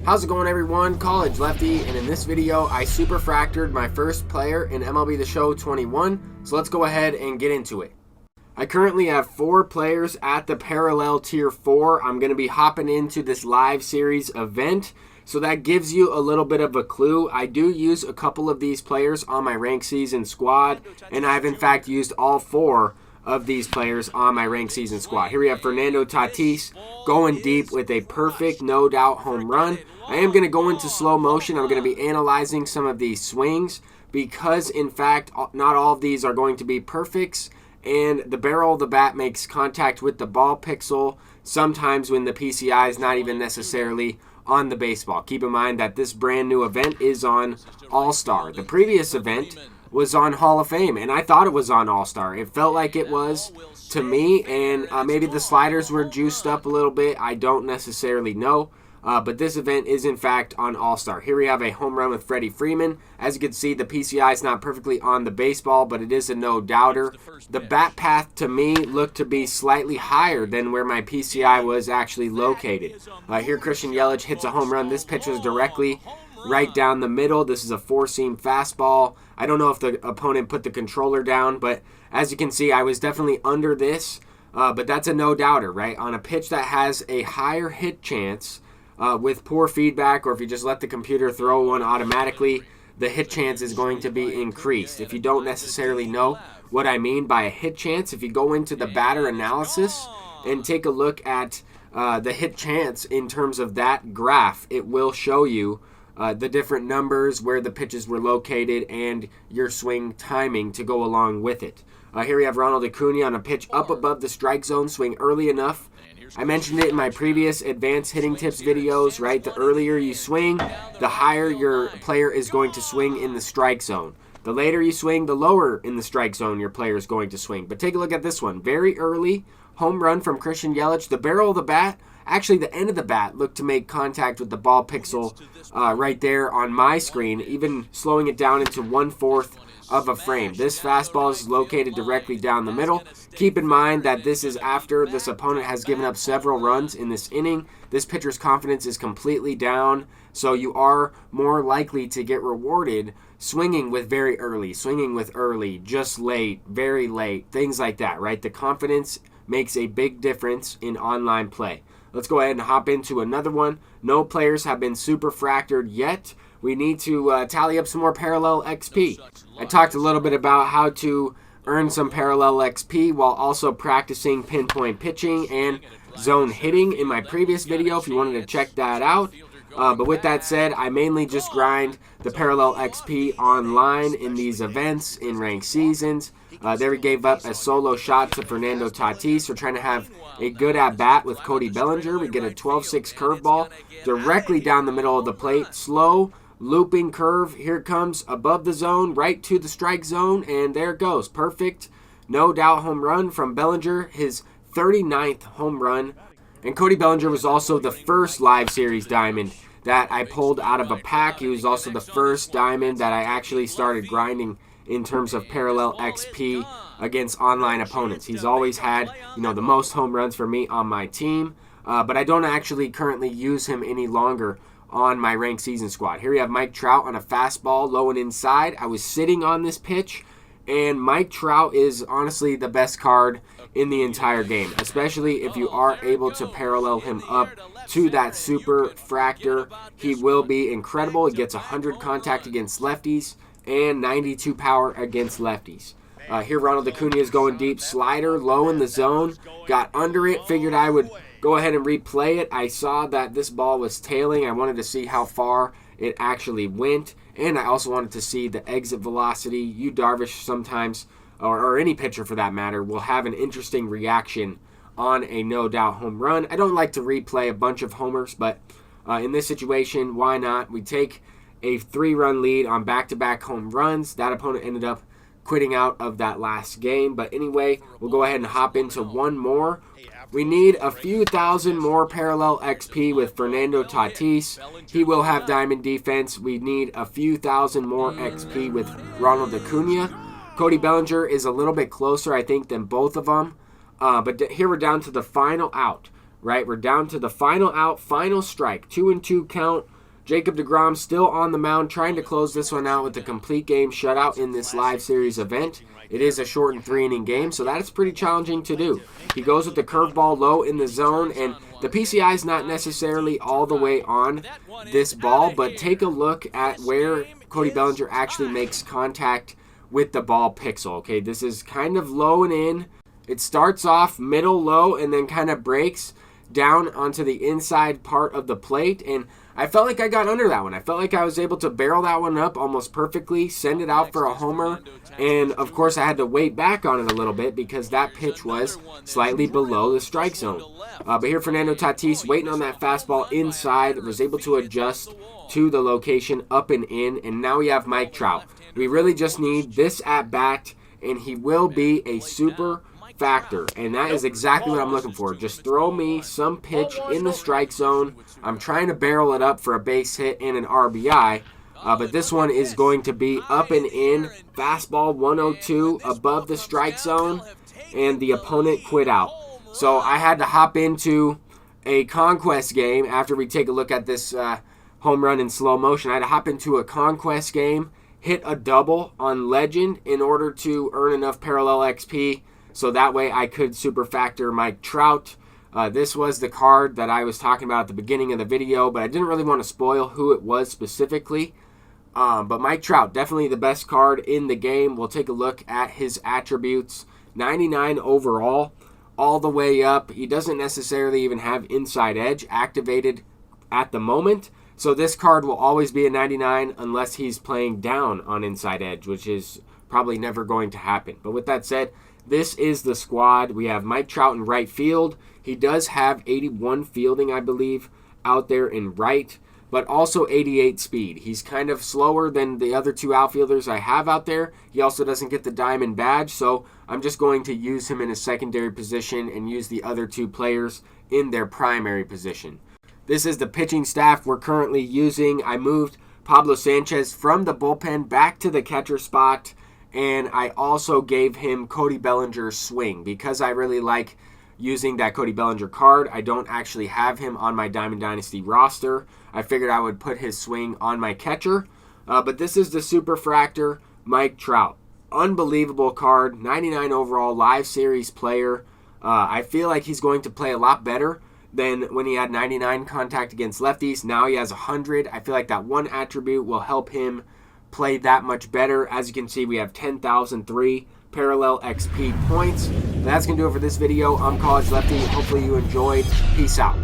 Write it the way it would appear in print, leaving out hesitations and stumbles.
How's it going, everyone? College Lefty, and in this video I superfractored my first player in MLB The Show 21, so let's go ahead and get into it. I currently have 4 players at the parallel tier 4. I'm going to be hopping into this live series event, so that gives you a little bit of a clue. I do use a couple of these players on my ranked season squad, and I've in fact used all 4 of these players on my ranked season squad. Here we have Fernando Tatis going deep with a perfect, no doubt, home run. I am going to go into slow motion. I'm going to be analyzing some of these swings because, in fact, not all of these are going to be perfects, and the barrel of the bat makes contact with the ball pixel sometimes when the PCI is not even necessarily on the baseball. Keep in mind that this brand new event is on All-Star. The previous event was on Hall of Fame, and I thought it was on All-Star. It felt like it was to me, and maybe the sliders were juiced up a little bit. I don't necessarily know, but this event is in fact on All-Star. Here we have a home run with Freddie Freeman. As you can see, the PCI is not perfectly on the baseball, but it is a no-doubter. The bat path to me looked to be slightly higher than where my PCI was actually located. Here Christian Yelich hits a home run. This pitch was directly right down the middle. This is a 4-seam fastball. I don't know if the opponent put the controller down, but as you can see, I was definitely under this, but that's a no-doubter, right? On a pitch that has a higher hit chance with poor feedback, or if you just let the computer throw one automatically, the hit chance is going to be increased. If you don't necessarily know what I mean by a hit chance, if you go into the batter analysis and take a look at the hit chance in terms of that graph, it will show you the different numbers, where the pitches were located, and your swing timing to go along with it. Here we have Ronald Acuna on a pitch up above the strike zone, swing early enough. I mentioned it in my previous advanced hitting tips videos, right? The earlier you swing, the higher your player is going to swing in the strike zone. The later you swing, the lower in the strike zone your player is going to swing. But take a look at this one. Very early home run from Christian Yelich. The barrel of the bat, actually the end of the bat, looked to make contact with the ball pixel right there on my screen, even slowing it down into 1/4 of a frame. This fastball is located directly down the middle. Keep in mind that this is after this opponent has given up several runs in this inning. This pitcher's confidence is completely down, so you are more likely to get rewarded swinging with very early, swinging with early, just late, very late, things like that, right? The confidence makes a big difference in online play. Let's go ahead and hop into another one. No players have been superfractored yet. We need to tally up some more parallel XP. I talked a little bit about how to earn some parallel XP while also practicing pinpoint pitching and zone hitting in my previous video if you wanted to check that out. But with that said, I mainly just grind the parallel XP online in these events in ranked seasons. There we gave up a solo shot to Fernando Tatis. We're trying to have a good at-bat with Cody Bellinger. We get a 12-6 curveball directly down the middle of the plate. Slow, looping curve. Here it comes above the zone, right to the strike zone, and there it goes. Perfect, no doubt home run from Bellinger, his 39th home run. And Cody Bellinger was also the first live series diamond that I pulled out of a pack. He was also the first diamond that I actually started grinding in terms of parallel XP against online opponents. He's always had, the most home runs for me on my team, but I don't actually currently use him any longer on my ranked season squad. Here we have Mike Trout on a fastball, low and inside. I was sitting on this pitch, and Mike Trout is honestly the best card in the entire game, especially if you are able to parallel him up to that super fractor. He will be incredible. He gets 100 contact against lefties and 92 power against lefties. Here Ronald Acuna is going deep, slider low in the zone, got under it, figured I would go ahead and replay it. I saw that this ball was tailing. I wanted to see how far it actually went, and I also wanted to see the exit velocity. Yu Darvish sometimes, or any pitcher for that matter, will have an interesting reaction on a no-doubt home run. I don't like to replay a bunch of homers, but in this situation, why not? We take a 3-run lead on back-to-back home runs. That opponent ended up quitting out of that last game. But anyway, we'll go ahead and hop into one more. We need a few thousand more parallel XP with Fernando Tatis. He will have diamond defense. We need a few thousand more XP with Ronald Acuna. Cody Bellinger is a little bit closer, I think, than both of them. But here we're down to the final out, right? We're down to the final out, final strike. 2-2 count Jacob deGrom still on the mound, trying to close this one out with a complete game shutout in this live series event. It is a shortened 3-inning game, so that is pretty challenging to do. He goes with the curveball low in the zone, and the PCI is not necessarily all the way on this ball, but take a look at where Cody Bellinger actually makes contact with the ball pixel. Okay, this is kind of low and in. It starts off middle low and then kind of breaks down onto the inside part of the plate, and I felt like I got under that one. I felt like I was able to barrel that one up almost perfectly, send it out for a homer, and of course I had to wait back on it a little bit because that pitch was slightly below the strike zone. But here Fernando Tatis waiting on that fastball inside, was able to adjust to the location up and in, and now we have Mike Trout. We really just need this at bat, and he will be a super factor, and that is exactly what I'm looking for. Just throw me some pitch in the strike zone. I'm trying to barrel it up for a base hit and an RBI, but this one is going to be up and in. Fastball 102 above the strike zone, and the opponent quit out. So I had to hop into a conquest game after we take a look at this home run in slow motion. I had to hop into a conquest game, hit a double on Legend in order to earn enough parallel XP, so that way I could super factor Mike Trout. This was the card that I was talking about at the beginning of the video, but I didn't really want to spoil who it was specifically. But Mike Trout, definitely the best card in the game. We'll take a look at his attributes. 99 overall, all the way up. He doesn't necessarily even have inside edge activated at the moment. So this card will always be a 99 unless he's playing down on inside edge, which is probably never going to happen. But with that said, this is the squad. We have Mike Trout in right field. He does have 81 fielding, I believe, out there in right, but also 88 speed. He's kind of slower than the other two outfielders I have out there. He also doesn't get the diamond badge, so I'm just going to use him in a secondary position and use the other two players in their primary position. This is the pitching staff we're currently using. I moved Pablo Sanchez from the bullpen back to the catcher spot, and I also gave him Cody Bellinger's swing because I really like using that Cody Bellinger card. I don't actually have him on my Diamond Dynasty roster. I figured I would put his swing on my catcher. But this is the Superfractor Mike Trout. Unbelievable card, 99 overall live series player. I feel like he's going to play a lot better than when he had 99 contact against lefties. Now he has 100. I feel like that one attribute will help him play that much better. As you can see, we have 10,003 parallel XP points. That's going to do it for this video. I'm College Lefty. Hopefully you enjoyed. Peace out.